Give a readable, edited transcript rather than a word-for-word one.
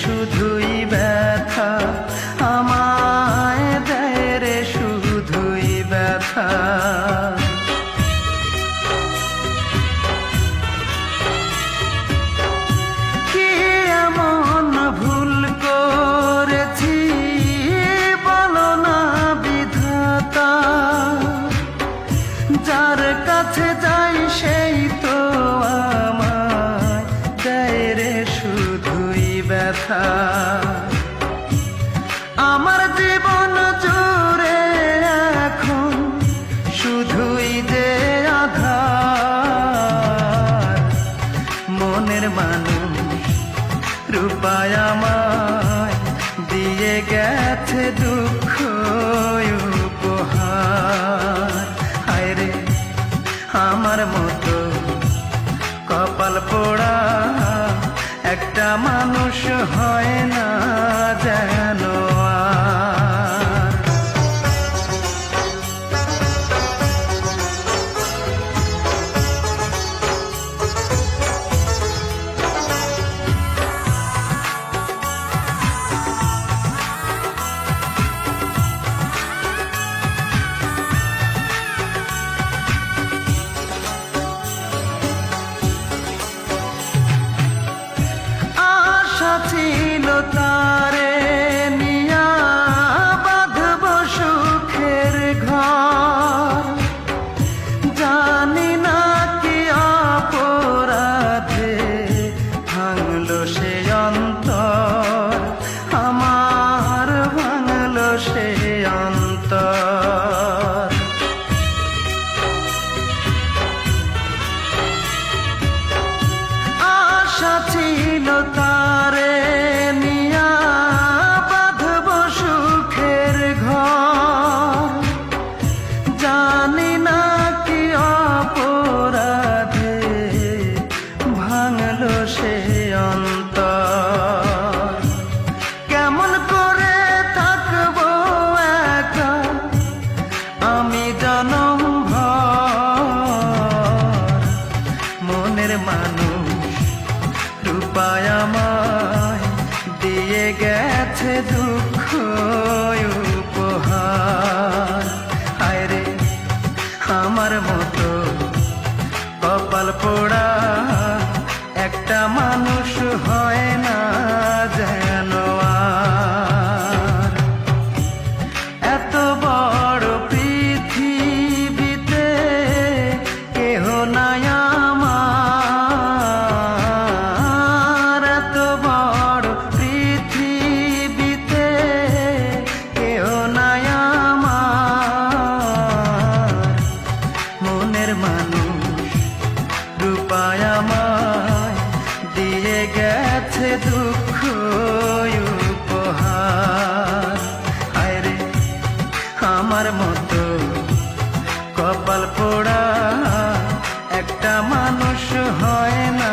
শুধুই ব্যথা, আমায় দেয় রে শুধুই ব্যথা। কি এমন ভুল করেছি বলো না বিধাতা, যার কাছে যাই সেই তো আমায় দেয় রে শুধুই ব্যথা। আমার জীবন জুড়ে এখন শুধুই যে আধার, মনের মানুষ রূপায় আমায় দিয়ে গেছে দুঃখ উপহার। হায় রে আমার মতো কপাল পোড়া একটা মানুষ হয় না যেন আর। ছিল তারে নিয়া বাঁধব সুখের ঘর, জানি না কি অপরাধে ভাঙলো সে অন্তর, আমার ভাঙলো সে অন্তর। আশা ছিল তারে নিয়া বাঁধব সুখের ঘর, জানি না কি অপরাধে ভাঙলো সে অন্তর। কেমন করে থাকবো একা আমি জনম ভর, মনের মানুষ রূপায় আমায় দিয়ে গেছে দুঃখ উপহার। হায় রে আমার মতো কপাল পোড়া একটা মানুষ হয় না যেন আর। এত বড় পৃথিবীতে কেহ নাই আমার, এত বড় পৃথিবীতে কেহ নাই আমার, মনের মানুষ রূপায় আমায় দিয়ে গেছে দুঃখ উপহার। হায় রে আমার মতো কপাল পোড়া একটা মানুষ হয় না